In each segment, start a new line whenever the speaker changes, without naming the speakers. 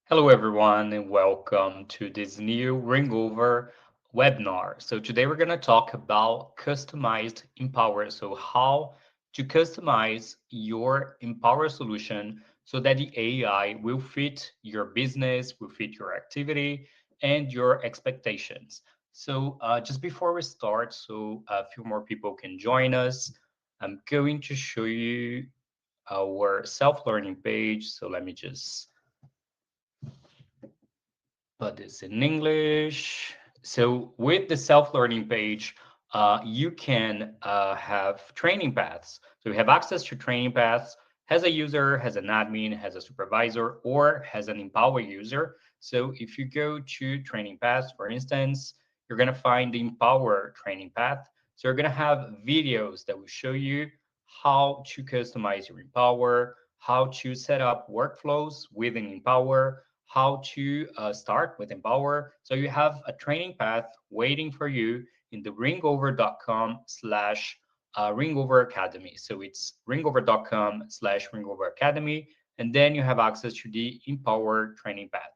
Hello, everyone, and welcome to this new Ringover webinar. So today we're going to talk about customized Empower. So how to customize your Empower solution so that the AI will fit your business, will fit your activity, and your expectations. So just before we start, so a few more people can join us, I'm going to show you our self-learning page. So let me just put this in English. So with the self-learning page, you can have training paths. So you have access to training paths as a user, as an admin, as a supervisor, or as an Empower user. So if you go to training paths, for instance, you're going to find the Empower training path. So you're going to have videos that will show you how to customize your Empower, how to set up workflows within Empower, how to start with Empower. So you have a training path waiting for you in the ringover.com/Ringover Academy. So it's ringover.com/Ringover Academy. And then you have access to the Empower training path.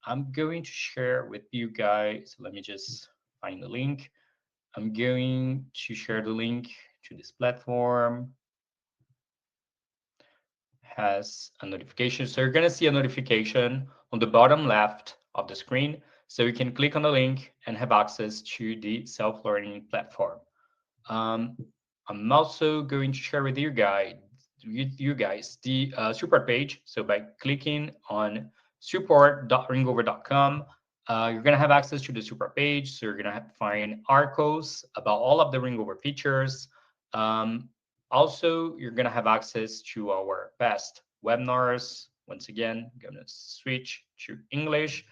I'm going to share with you guys. Let me just find the link. I'm going to share the link to this platform. Has a notification. So you're going to see a notification on the bottom left of the screen. So you can click on the link and have access to the self-learning platform. Um, I'm also going to share with you guys the support page. So by clicking on support.ringover.com, you're going to have access to the support page. So you're going to find articles about all of the Ringover features. Um, Also, you're going to have access to our past webinars. Once again, I'm going to switch to English.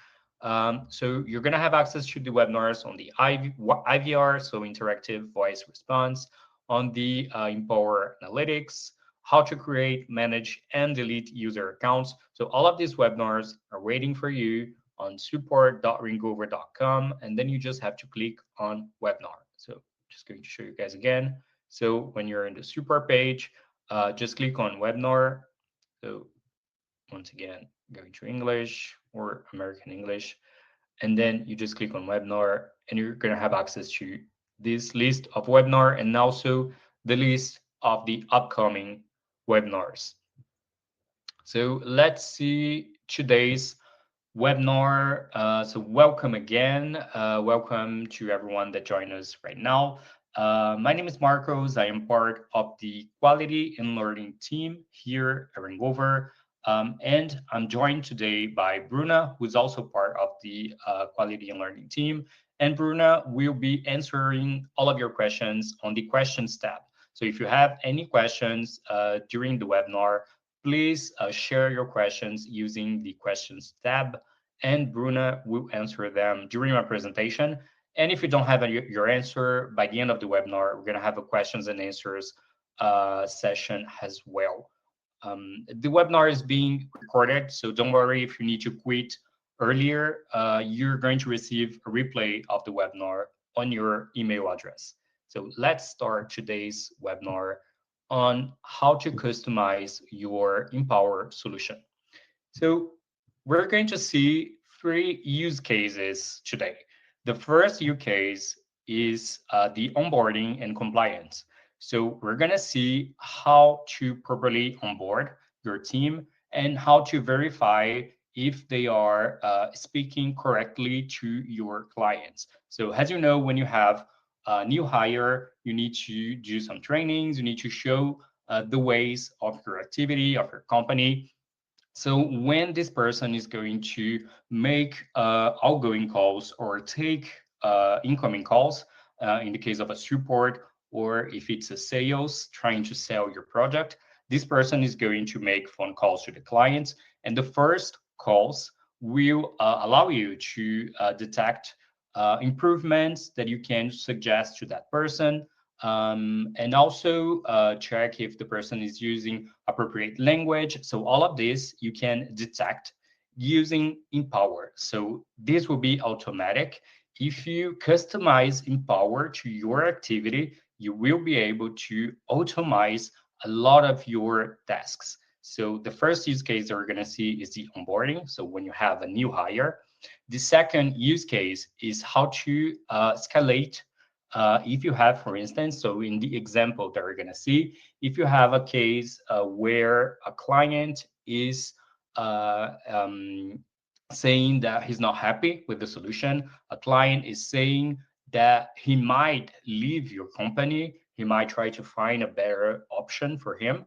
So you're going to have access to the webinars on the IVR, so interactive voice response, on the Empower Analytics, how to create, manage, and delete user accounts. So all of these webinars are waiting for you on support.ringover.com, and then you just have to click on webinar. So just going to show you guys again. So when you're in the support page, just click on webinar. So once again, going to English or American English, and then you just click on webinar and you're going to have access to this list of webinar and also the list of the upcoming webinars. So let's see today's webinar. So welcome again. Welcome to everyone that joined us right now. My name is Marcos. I am part of the quality and learning team here at Ringover. And I'm joined today by Bruna, who's also part of the quality and learning team. And Bruna will be answering all of your questions on the questions tab. So if you have any questions during the webinar, please share your questions using the questions tab, and Bruna will answer them during my presentation. And if you don't have your answer by the end of the webinar, we're going to have a questions and answers session as well. The webinar is being recorded, so don't worry if you need to quit earlier. You're going to receive a replay of the webinar on your email address. So let's start today's webinar on how to customize your Empower solution. So we're going to see three use cases today. The first use case is the onboarding and compliance. So we're going to see how to properly onboard your team and how to verify if they are speaking correctly to your clients. So as you know, when you have a new hire, you need to do some trainings, you need to show the ways of your activity, of your company. So when this person is going to make outgoing calls or take incoming calls, in the case of a support, or if it's a sales trying to sell your product, this person is going to make phone calls to the clients. And the first calls will allow you to detect improvements that you can suggest to that person, and also check if the person is using appropriate language. So all of this you can detect using Empower. So this will be automatic. If you customize Empower to your activity, you will be able to automate a lot of your tasks. So the first use case that we're going to see is the onboarding. So when you have a new hire. The second use case is how to escalate. If you have, for instance, so in the example that we're going to see, if you have a case where a client is saying that he's not happy with the solution, a client is saying that he might leave your company, he might try to find a better option for him,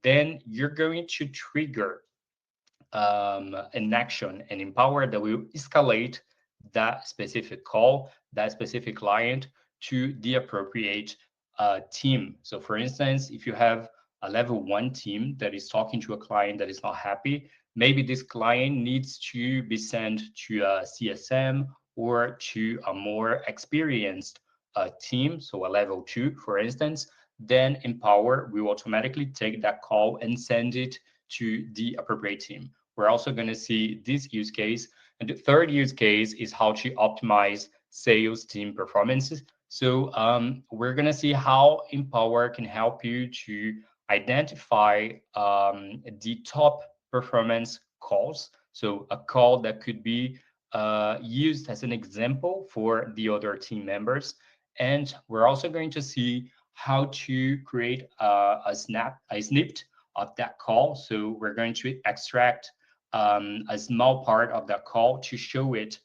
then you're going to trigger an action and empower that will escalate that specific call, that specific client to the appropriate team. So, for instance, if you have a level one team that is talking to a client that is not happy, maybe this client needs to be sent to a CSM or to a more experienced team, so a level two, for instance. Then Empower will automatically take that call and send it to the appropriate team. We're also going to see this use case. And the third use case is how to optimize sales team performances. So we're going to see how Empower can help you to identify the top performance calls. So a call that could be used as an example for the other team members. And we're also going to see how to create a snippet of that call. So we're going to extract a small part of that call to show it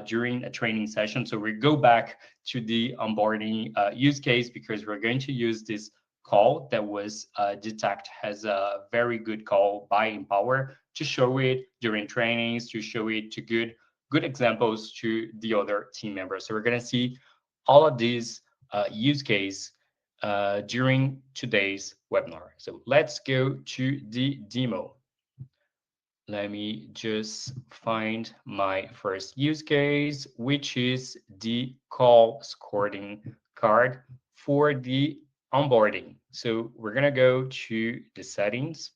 during a training session. So we go back to the onboarding use case because we're going to use this call that was detected as a very good call by Empower to show it during trainings, to show it to good examples to the other team members. So we're going to see all of these use case during today's webinar. So let's go to the demo. Let me just find my first use case, which is the call scoring card for the onboarding. So we're going to go to the settings.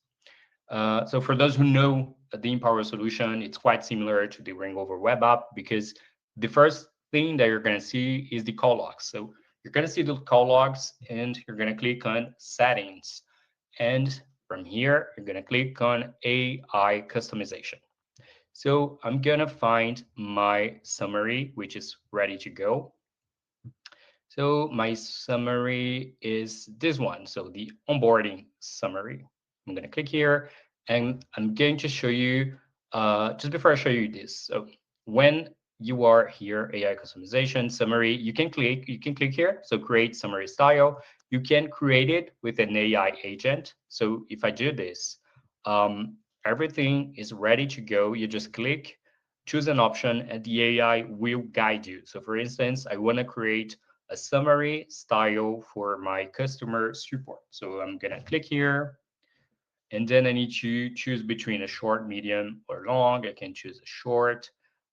So for those who know the Empower solution, it's quite similar to the Ringover web app because the first thing that you're going to see is the call logs. So you're going to see the call logs and you're going to click on settings. And from here, you're going to click on AI customization. So I'm going to find my summary, which is ready to go. So my summary is this one. So the onboarding summary. I'm going to click here and I'm going to show you, just before I show you this. So when you are here, AI customization summary, you can click here. So create summary style. You can create it with an AI agent. So if I do this, everything is ready to go. You just click, choose an option, and the AI will guide you. So for instance, I want to create a summary style for my customer support. So I'm gonna click here, and then I need to choose between a short, medium, or long. I can choose a short.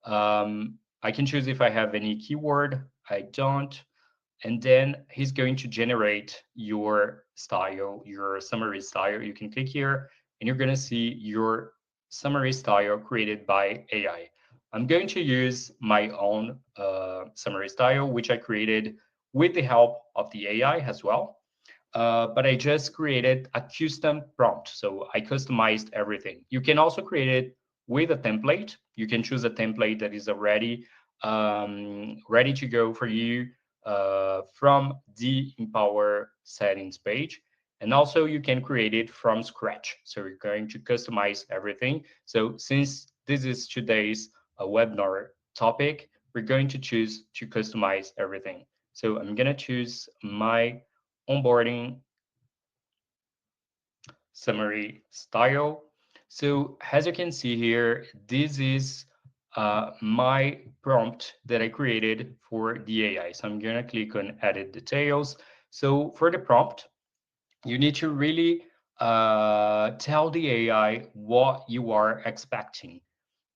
I can choose if I have any keyword. I don't. And then he's going to generate your style, your summary style. You can click here, and you're gonna see your summary style created by AI. I'm going to use my own summary style, which I created with the help of the AI as well. But I just created a custom prompt. So I customized everything. You can also create it with a template. You can choose a template that is already ready to go for you from the Empower settings page. And also you can create it from scratch. So you're going to customize everything. So since this is today's webinar topic, we're going to choose to customize everything. So I'm going to choose my onboarding summary style. So as you can see here, this is my prompt that I created for the AI. So I'm going to click on edit details. So for the prompt, you need to really tell the AI what you are expecting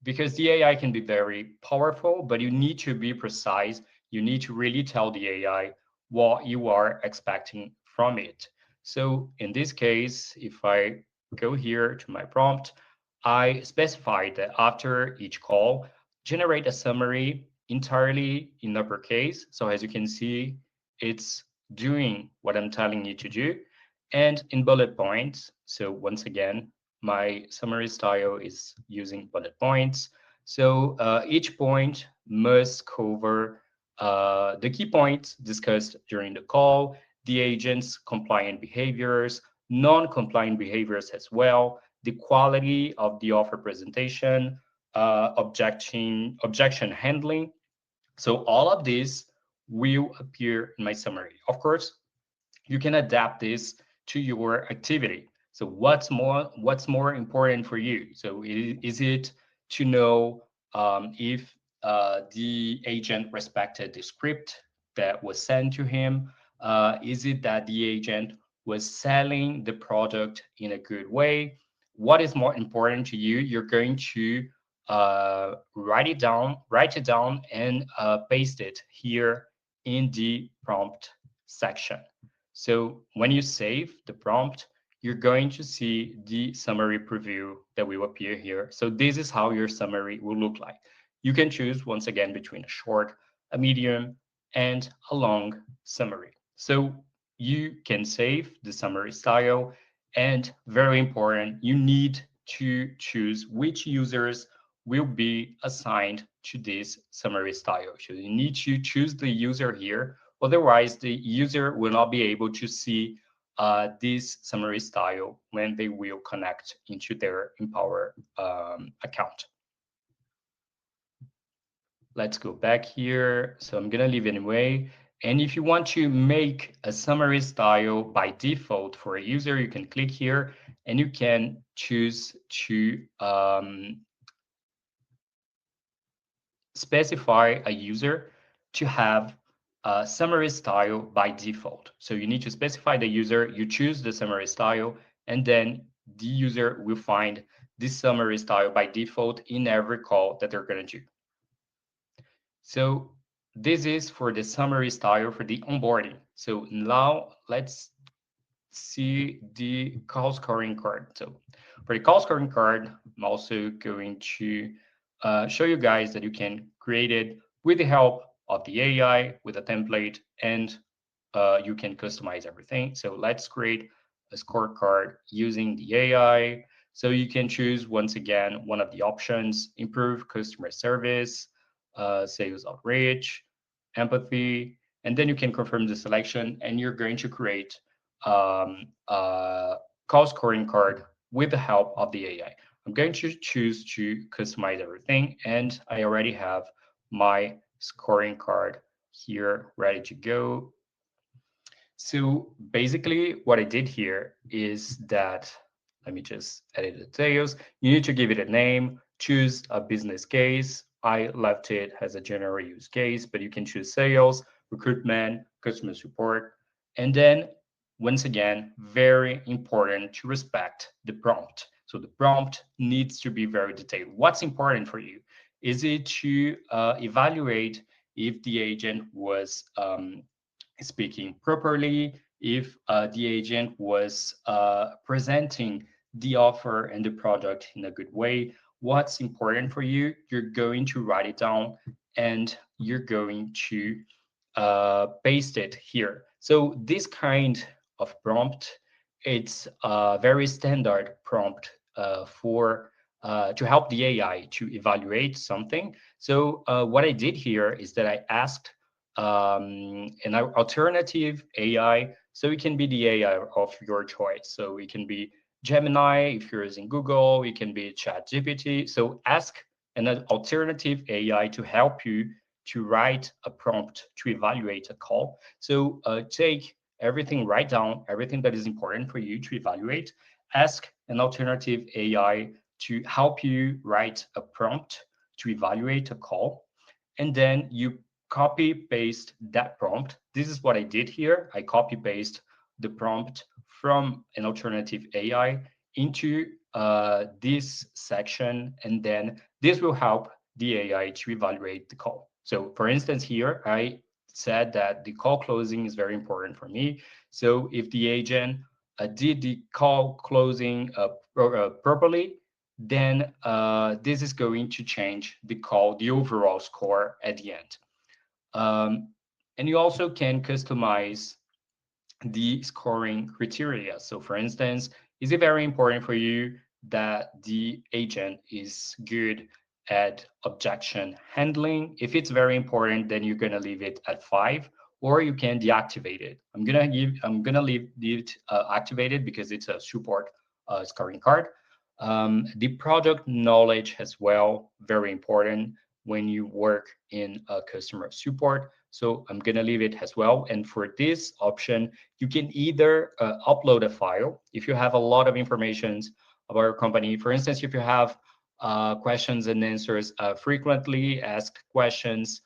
because the AI can be very powerful, but you need to be precise. You need to really tell the AI what you are expecting from it. So in this case, if I go here to my prompt, I specify that after each call, generate a summary entirely in uppercase. So as you can see, it's doing what I'm telling you to do. and in bullet points. So once again, my summary style is using bullet points. So each point must cover the key points discussed during the call, the agent's compliant behaviors, non-compliant behaviors as well, the quality of the offer presentation, objection handling. So all of this will appear in my summary. Of course, you can adapt this to your activity. So what's more important for you? So is it to know if the agent respected the script that was sent to him? Is it that the agent was selling the product in a good way? What is more important to you? You're going to write it down, and paste it here in the prompt section. So when you save the prompt, you're going to see the summary preview that will appear here. So this is how your summary will look like. You can choose once again between a short, a medium, and a long summary. So you can save the summary style, and very important, you need to choose which users will be assigned to this summary style. So you need to choose the user here. Otherwise, the user will not be able to see this summary style when they will connect into their Empower account. Let's go back here. So I'm gonna leave anyway. And if you want to make a summary style by default for a user, you can click here and you can choose to specify a user to have a summary style by default. So you need to specify the user, you choose the summary style, and then the user will find this summary style by default in every call that they're going to do. So this is for the summary style for the onboarding. So now let's see the call scoring card. So for the call scoring card, I'm also going to show you guys that you can create it with the help of the AI with a template, and you can customize everything. So let's create a scorecard using the AI. So you can choose once again one of the options: improve customer service, sales outreach, empathy, and then you can confirm the selection, and you're going to create call scoring card with the help of the AI. I'm going to choose to customize everything, and I already have my scoring card here ready to go. So basically what I did here is that, let me just edit the details. You need to give it a name, choose a business case. I left it as a general use case, but you can choose sales, recruitment, customer support. And then once again, very important to respect the prompt. So the prompt needs to be very detailed. What's important for you? Is it to evaluate if the agent was speaking properly, if the agent was presenting the offer and the product in a good way? What's important for you? You're going to write it down and you're going to paste it here. So this kind of prompt, it's a very standard prompt for to help the AI to evaluate something. So what I did here is that I asked an alternative AI. So it can be the AI of your choice. So it can be Gemini if you're using Google. It can be ChatGPT. So ask an alternative AI to help you to write a prompt to evaluate a call. So take everything, write down everything that is important for you to evaluate. Ask an alternative AI to help you write a prompt to evaluate a call. And then you copy paste that prompt. This is what I did here. I copy paste the prompt from an alternative AI into this section, and then this will help the AI to evaluate the call. So for instance, here I said that the call closing is very important for me. So if the agent did the call closing properly, then this is going to change the overall score at the end. And you also can customize the scoring criteria. So for instance, is it very important for you that the agent is good at objection handling? If it's very important, then you're gonna leave it at 5, or you can deactivate it. I'm gonna leave it activated because it's a support scoring card. The product knowledge as well, very important when you work in customer support. So I'm gonna leave it as well. And for this option, you can either upload a file if you have a lot of information about your company. For instance, if you have questions and answers, frequently asked questions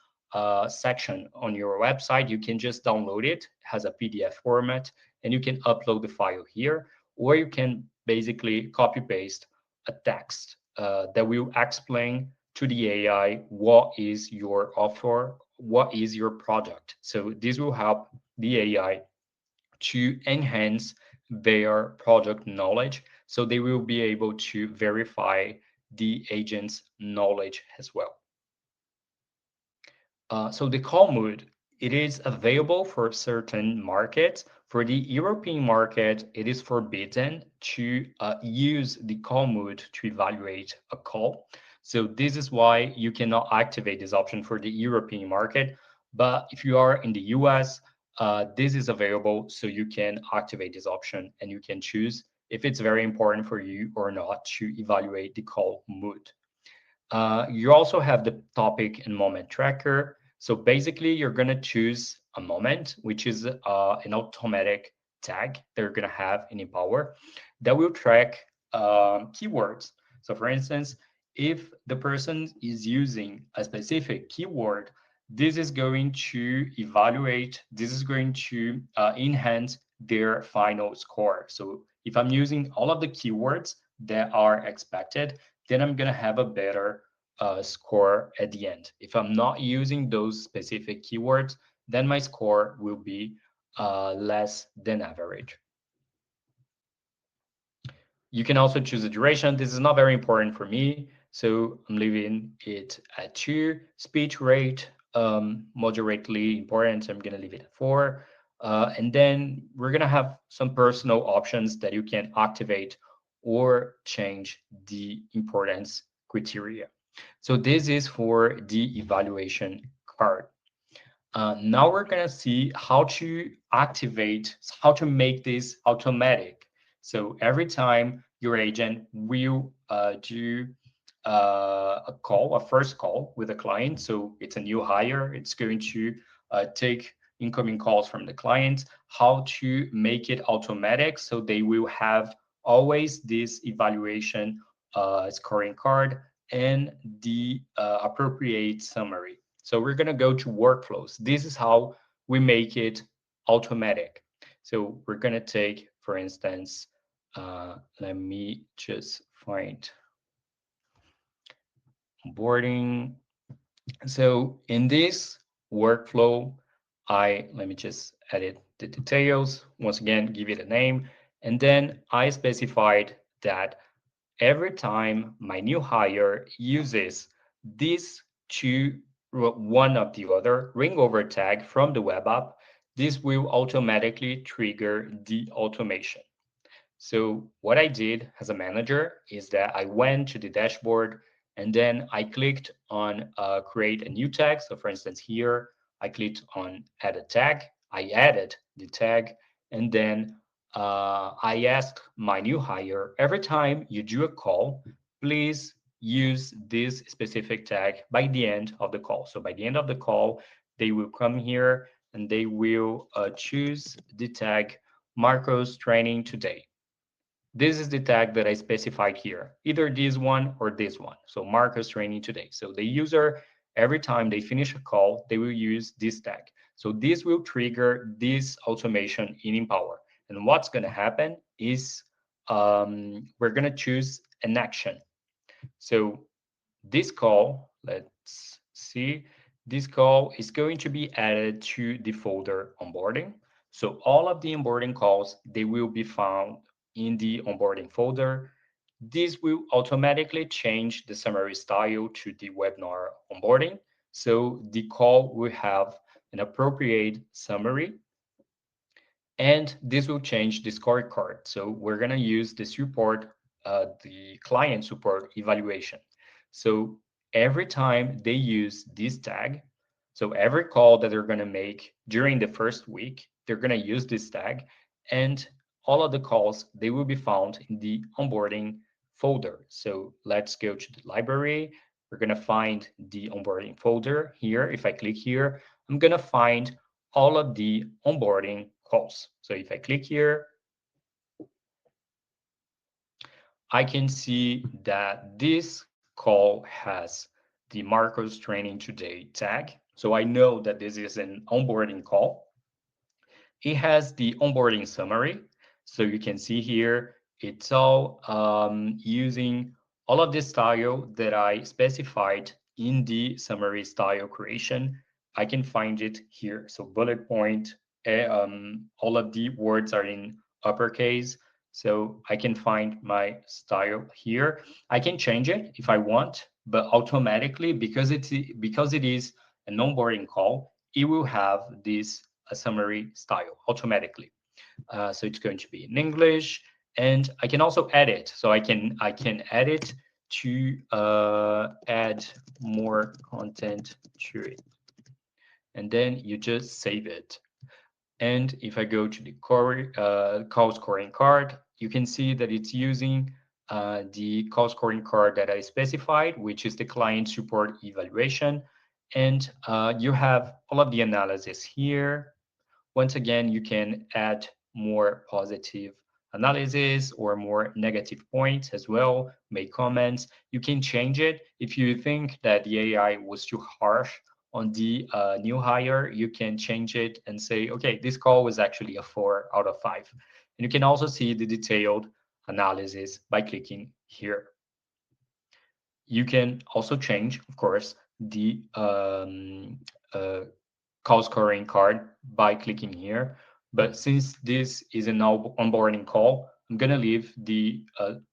section on your website, you can just download it. It has a PDF format, and you can upload the file here, or you can basically copy paste a text that will explain to the AI what is your offer, what is your product. So this will help the AI to enhance their product knowledge, so they will be able to verify the agent's knowledge as well. So the call mode, it is available for certain markets. For the European market, it is forbidden to use the call mode to evaluate a call. So this is why you cannot activate this option for the European market. But if you are in the US, this is available, so you can activate this option and you can choose if it's very important for you or not to evaluate the call mode. You also have the topic and moment tracker. So basically, you're going to choose a moment, which is an automatic tag that you're going to have in Empower that will track keywords. So, for instance, if the person is using a specific keyword, this is going to evaluate, this is going to enhance their final score. So, if I'm using all of the keywords that are expected, then I'm going to have a better score at the end. If I'm not using those specific keywords, then my score will be less than average. You can also choose a duration. This is not very important for me, so I'm leaving it at 2. Speech rate, moderately important, so I'm going to leave it at 4. And then we're going to have some personal options that you can activate or change the importance criteria. So this is for the evaluation card. Now we're gonna see how to activate, how to make this automatic. So every time your agent will do a call, a first call with a client, so it's a new hire, it's going to take incoming calls from the client, how to make it automatic so they will have always this evaluation scoring card and the appropriate summary. So we're going to go to workflows. This is how we make it automatic. So we're going to take, for instance, let me just find onboarding. So in this workflow, let me just edit the details. Once again, give it a name. And then I specified that every time my new hire uses this to one of the other Ringover tag from the web app, this will automatically trigger the automation. So what I did as a manager is that I went to the dashboard and then I clicked on create a new tag. So for instance, here I clicked on add a tag. I added the tag, and then I asked my new hire, every time you do a call, please use this specific tag by the end of the call. So by the end of the call, they will come here and they will choose the tag Marcos training today. This is the tag that I specified here, either this one or this one. So Marcus training today. So the user, every time they finish a call, they will use this tag. So this will trigger this automation in Empower. And what's going to happen is we're going to choose an action. So this call, let's see, this call is going to be added to the folder onboarding. So all of the onboarding calls, they will be found in the onboarding folder. This will automatically change the summary style to the webinar onboarding. So the call will have an appropriate summary, And this will change the scorecard. So we're going to use the support, the client support evaluation. So every time they use this tag, so every call that they're going to make during the first week, they're going to use this tag, and all of the calls, they will be found in the onboarding folder. So let's go to the library. We're going to find the onboarding folder here. If I click here, I'm going to find all of the onboarding calls. So if I click here, I can see that this call has the Marcos Training Today tag. So I know that this is an onboarding call. It has the onboarding summary. So you can see here, it's all using all of the style that I specified in the summary style creation. I can find it here. So bullet point, all of the words are in uppercase. So I can find my style here. I can change it if I want, but automatically, because it is an onboarding call, it will have this a summary style automatically. So it's going to be in English, and I can also edit. So I can edit to add more content to it, and then you just save it. And if I go to the call scoring card, you can see that it's using the call scoring card that I specified, which is the client support evaluation. And you have all of the analysis here. Once again, you can add more positive analysis or more negative points as well, make comments. You can change it. If you think that the AI was too harsh on the new hire, you can change it and say, okay, this call was actually a 4 out of 5. And you can also see the detailed analysis by clicking here. You can also change, of course, the uh, call scoring card by clicking here. But since this is an onboarding call, I'm going to leave the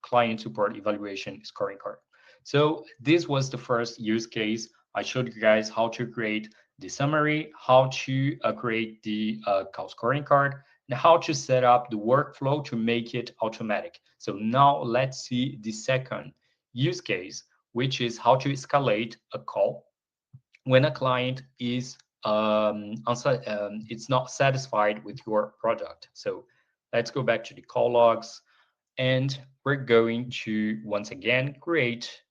client support evaluation scoring card. So this was the first use case. I showed you guys how to create the summary, how to create the call scoring card, and how to set up the workflow to make it automatic. So now let's see the second use case, which is how to escalate a call when a client is it's not satisfied with your product. So let's go back to the call logs, and we're going to once again create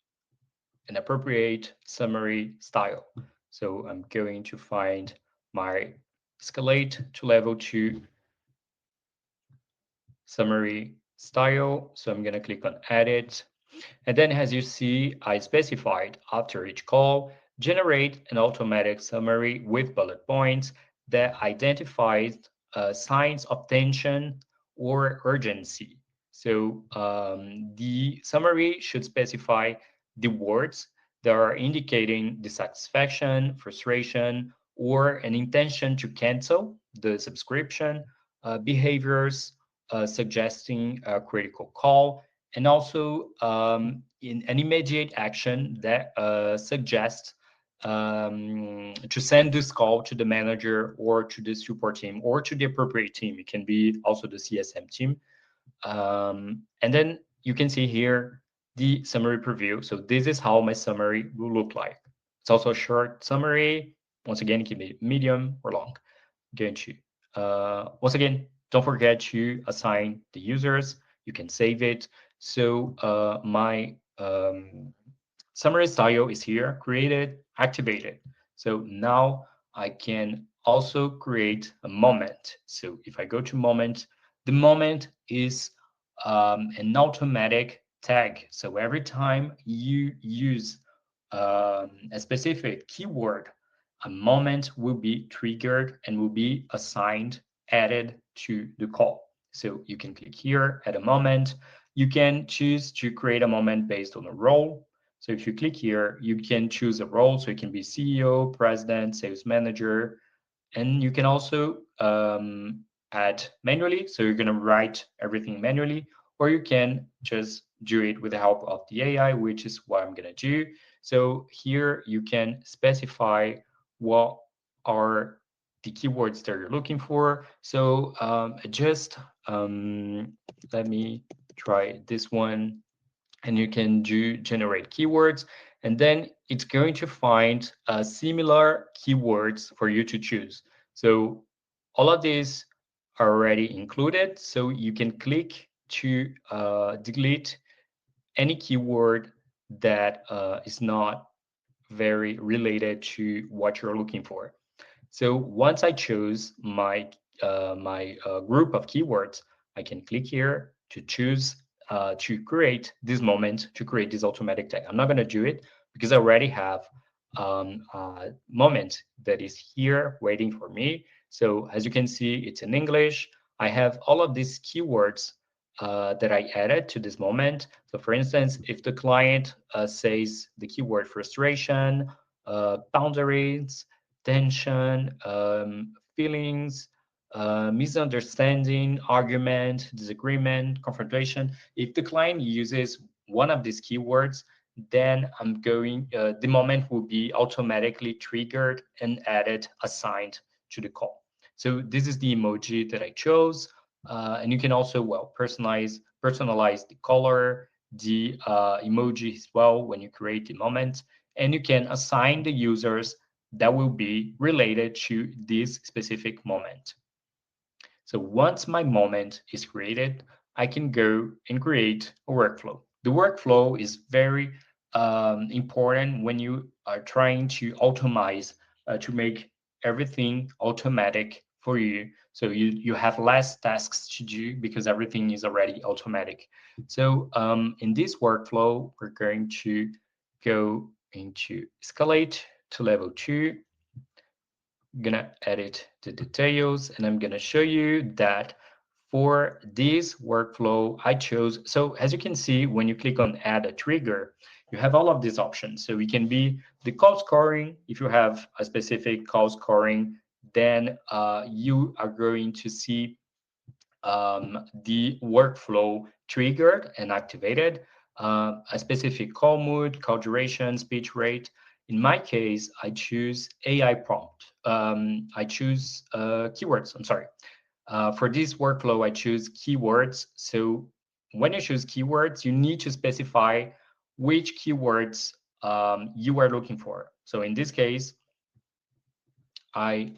an appropriate summary style. So I'm going to find my escalate to level 2 summary style. So I'm going to click on edit. And then as you see, I specified after each call, generate an automatic summary with bullet points that identifies signs of tension or urgency. So the summary should specify the words that are indicating dissatisfaction, frustration, or an intention to cancel the subscription, behaviors suggesting a critical call, and also in an immediate action that suggests to send this call to the manager or to the support team or to the appropriate team. It can be also the CSM team. And then you can see here the summary preview. So this is how my summary will look like. It's also a short summary. Once again, it can be medium or long. Going to once again, don't forget to assign the users. You can save it. So my summary style is here, created, activated. So now I can also create a moment. So if I go to moment, the moment is an automatic tag. So every time you use a specific keyword, a moment will be triggered and will be assigned, added to the call. So you can click here, add a moment. You can choose to create a moment based on a role. So if you click here, you can choose a role. So it can be CEO, president, sales manager, and you can also add manually. So you're going to write everything manually, or you can just do it with the help of the AI, which is what I'm going to do. So here you can specify what are the keywords that you're looking for. So just let me try this one, and you can do generate keywords, and then it's going to find similar keywords for you to choose. So all of these are already included, so you can click to delete any keyword that is not very related to what you're looking for. So once I choose my group of keywords, I can click here to choose to create this moment, to create this automatic tag. I'm not going to do it because I already have a moment that is here waiting for me. So as you can see, it's in English. I have all of these keywords that I added to this moment. So for instance, if the client says the keyword frustration, boundaries, tension, feelings, misunderstanding, argument, disagreement, confrontation. If the client uses one of these keywords, then the moment will be automatically triggered and added, assigned to the call. So this is the emoji that I chose. And you can also, well, personalize the color, the emoji as well when you create the moment. And you can assign the users that will be related to this specific moment. So once my moment is created, I can go and create a workflow. The workflow is very important when you are trying to automate, to make everything automatic for you. So you have less tasks to do because everything is already automatic. So in this workflow, we're going to go into escalate to level 2. I'm gonna edit the details, and I'm gonna show you that for this workflow, I chose, so as you can see, when you click on add a trigger, you have all of these options. So it can be the call scoring. If you have a specific call scoring, then you are going to see the workflow triggered and activated, a specific call mood, call duration, speech rate. In my case, I choose AI prompt. I choose keywords. I'm sorry. For this workflow, I choose keywords. So when you choose keywords, you need to specify which keywords you are looking for. So in this case, I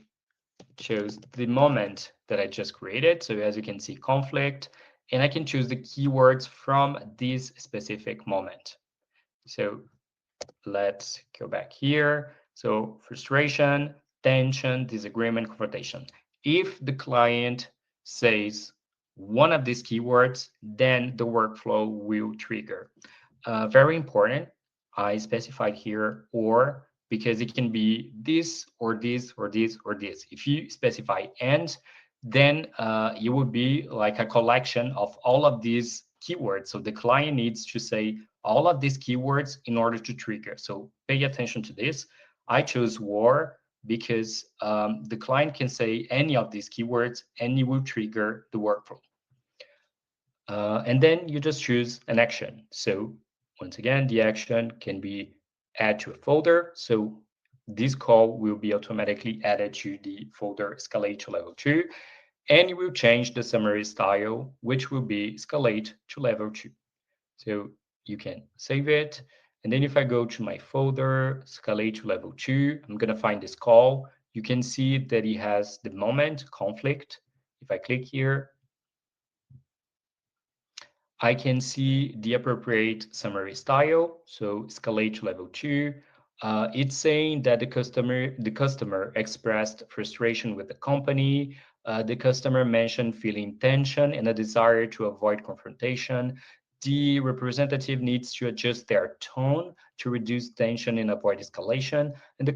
chose the moment that I just created. So as you can see, conflict, and I can choose the keywords from this specific moment. So let's go back here. So frustration, tension, disagreement, confrontation. If the client says one of these keywords, then the workflow will trigger. Very important, I specified here or, because it can be this or this or this or this. If you specify and, then it would be like a collection of all of these keywords. So the client needs to say all of these keywords in order to trigger. So pay attention to this. I chose war because the client can say any of these keywords and it will trigger the workflow. And then you just choose an action. So once again, the action can be add to a folder. So this call will be automatically added to the folder escalate to level 2. And you will change the summary style, which will be escalate to level 2. So you can save it. And then if I go to my folder, escalate to level 2, I'm going to find this call. You can see that it has the moment conflict. If I click here, I can see the appropriate summary style. So escalate to level 2. It's saying that the customer expressed frustration with the company. The customer mentioned feeling tension and a desire to avoid confrontation. The representative needs to adjust their tone to reduce tension and avoid escalation. And the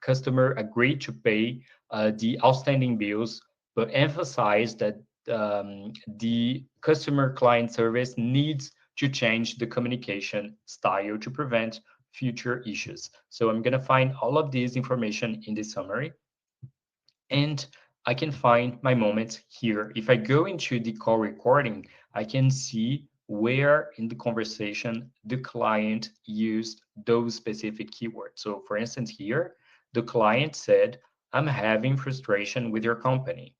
customer agreed to pay the outstanding bills, but emphasized that the customer client service needs to change the communication style to prevent future issues. So I'm going to find all of this information in the summary, and I can find my moments here. If I go into the call recording, I can see where in the conversation the client used those specific keywords. So for instance, here, the client said, I'm having frustration with your company.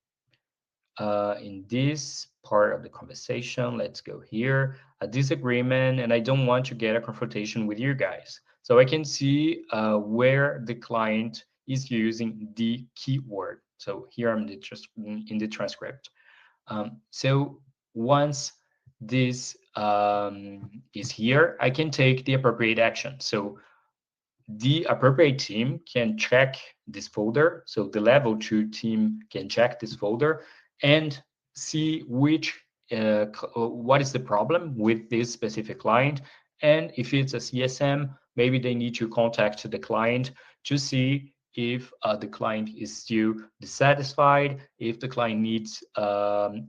In this part of the conversation, let's go here, a disagreement, and I don't want to get a confrontation with you guys. So I can see where the client is using the keyword. So here I'm just in the transcript. So once this is here, I can take the appropriate action. So the appropriate team can check this folder. So the level 2 team can check this folder and see what is the problem with this specific client. And if it's a CSM, maybe they need to contact the client to see if the client is still dissatisfied, if the client needs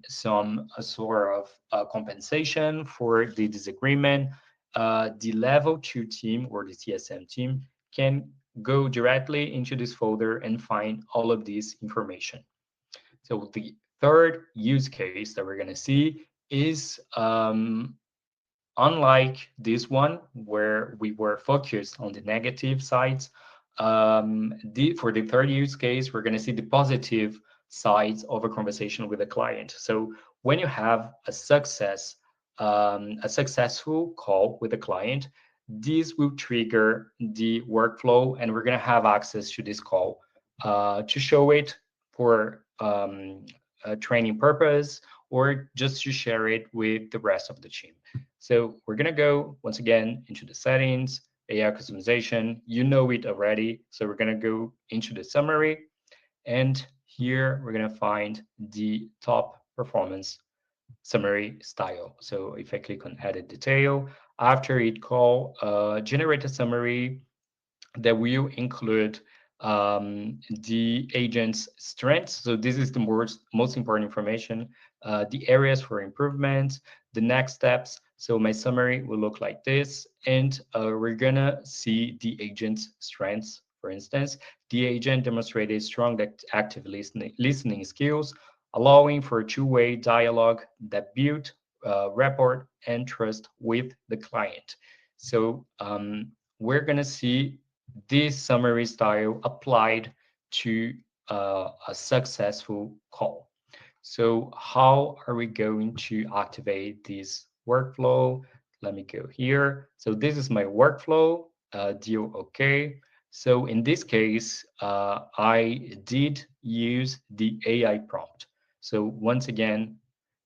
some sort of compensation for the disagreement. The level 2 team or the CSM team can go directly into this folder and find all of this information. So the third use case that we're going to see is unlike this one where we were focused on the negative sides. For the third use case, we're going to see the positive sides of a conversation with a client. So when you have a successful call with a client, this will trigger the workflow, and we're going to have access to this call to show it for a training purpose or just to share it with the rest of the team. So we're going to go once again into the settings, AI customization. You know it already. So we're going to go into the summary. And here we're going to find the top performance summary style. So if I click on edit detail, after it call, generate a summary that will include the agent's strengths. So this is the most important information, the areas for improvement, the next steps. So my summary will look like this, and we're gonna see the agent's strengths. For instance, the agent demonstrated strong active listening skills, allowing for two-way dialogue that built rapport and trust with the client. So we're gonna see this summary style applied to a successful call. So how are we going to activate this workflow? Let me go here. So this is my workflow, deal okay. So in this case, I did use the AI prompt. So once again,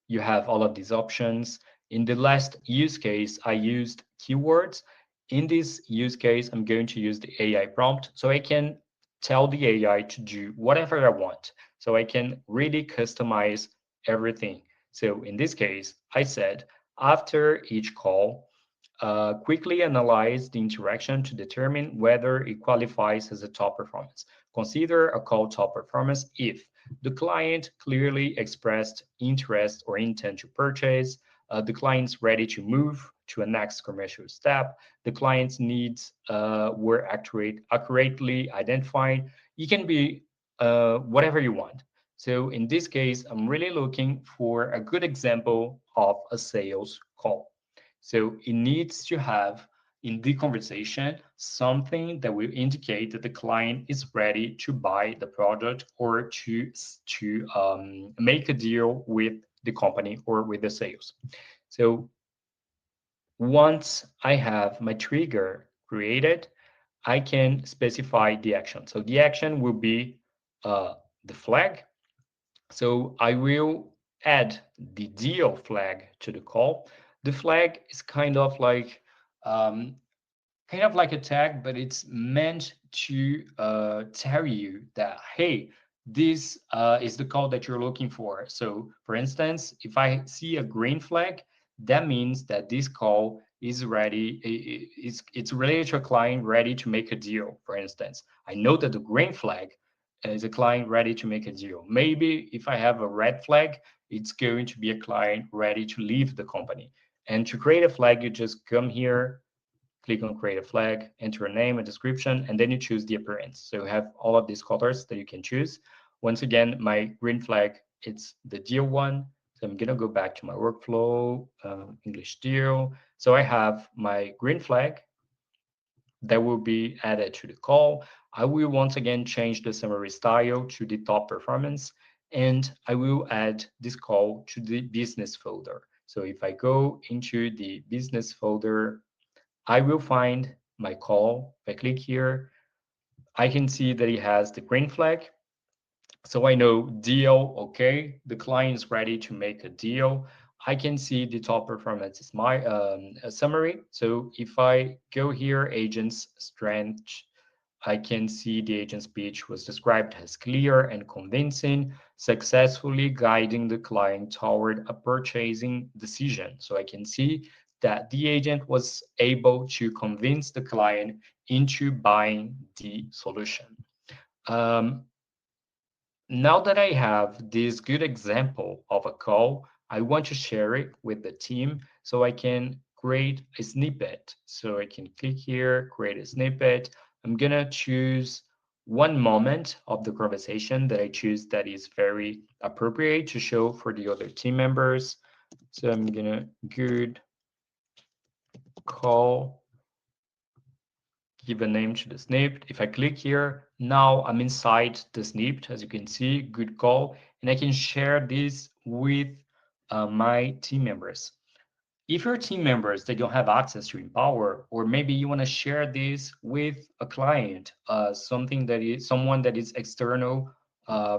you have all of these options. In the last use case, I used keywords. In this use case, I'm going to use the AI prompt so I can tell the AI to do whatever I want. So I can really customize everything. So in this case, I said, after each call, quickly analyze the interaction to determine whether it qualifies as a top performance. Consider a call top performance if the client clearly expressed interest or intent to purchase, the client's ready to move to a next commercial step, the client's needs were accurately identified. You can be whatever you want. So in this case, I'm really looking for a good example of a sales call. So it needs to have in the conversation something that will indicate that the client is ready to buy the product or to make a deal with the company or with the sales. So once I have my trigger created, I can specify the action. So the action will be the flag. So I will add the deal flag to the call. The flag is um, kind of like a tag, but it's meant to tell you that, hey, this is the call that you're looking for. So for instance, if I see a green flag, that means that this call is ready. It's related to a client ready to make a deal. For instance, I know that the green flag is a client ready to make a deal. Maybe if I have a red flag, it's going to be a client ready to leave the company. And to create a flag, you just come here, click on create a flag, enter a name, a description, and then you choose the appearance. So you have all of these colors that you can choose. Once again, my green flag, it's the deal one. So I'm gonna go back to my workflow, English deal. So I have my green flag, that will be added to the call. I will once again change the summary style to the top performance, and I will add this call to the business folder. So if I go into the business folder, I will find my call. If I click here, I can see that it has the green flag. So I know deal, okay, the client is ready to make a deal. I can see the top performance is my summary. So if I go here, agent's strength, I can see the agent's speech was described as clear and convincing, successfully guiding the client toward a purchasing decision. So I can see that the agent was able to convince the client into buying the solution. Um, Now that I have this good example of a call, I want to share it with the team so I can create a snippet. So I can click here, create a snippet. I'm gonna choose one moment of the conversation that I choose that is very appropriate to show for the other team members. So I'm gonna good call, give a name to the snippet. If I click here, now I'm inside the snippet, as you can see, good call, and I can share this with my team members. If your team members they don't have access to Empower, or maybe you want to share this with a client, something that is someone that is external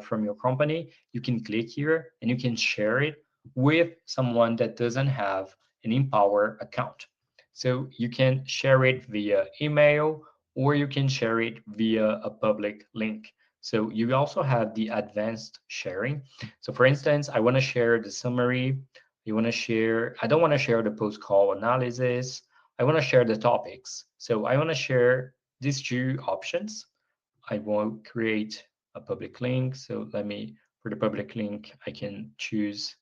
from your company, you can click here and you can share it with someone that doesn't have an Empower account. So you can share it via email or you can share it via a public link. So you also have the advanced sharing. So for instance, I want to share the summary. You want to share, I don't want to share the post call analysis. I want to share the topics. So I want to share these two options. I will create a public link. So let me, for the public link, I can choose,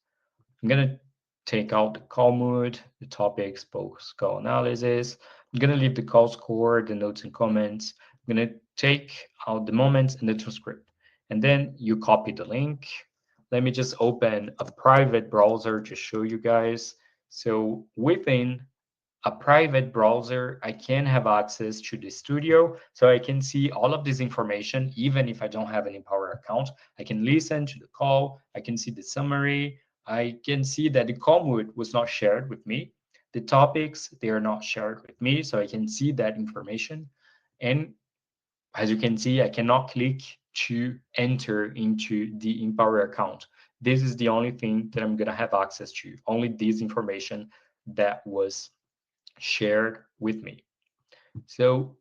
I'm going to take out the call mood, the topics, post call analysis. I'm going to leave the call score, the notes and comments. I'm going to take out the moments and the transcript. And then you copy the link. Let me just open a private browser to show you guys. So within a private browser, I can have access to the studio. So I can see all of this information, even if I don't have an Empower account. I can listen to the call. I can see the summary. I can see that the call mood was not shared with me. The topics, they are not shared with me. So I can see that information. And as you can see, I cannot click to enter into the Empower account. This is the only thing that I'm going to have access to, only this information that was shared with me. So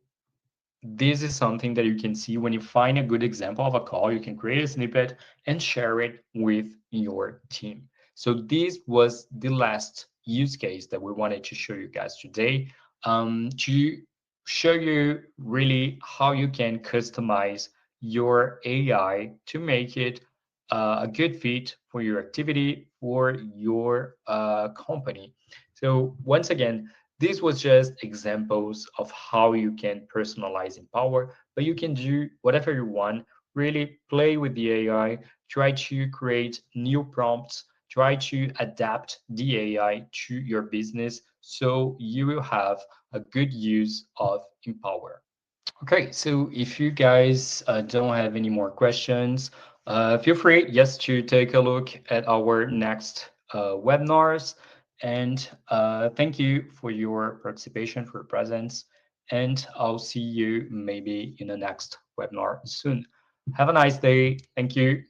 this is something that you can see when you find a good example of a call, you can create a snippet and share it with your team. So this was the last use case that we wanted to show you guys today, to show you really how you can customize your AI to make it a good fit for your activity, for your company. So once again, this was just examples of how you can personalize Empower, but you can do whatever you want. Really play with the AI, try to create new prompts, try to adapt the AI to your business so you will have a good use of Empower. Okay, so if you guys don't have any more questions, feel free just to take a look at our next webinars. And thank you for your participation, for your presence. And I'll see you maybe in the next webinar soon. Have a nice day. Thank you.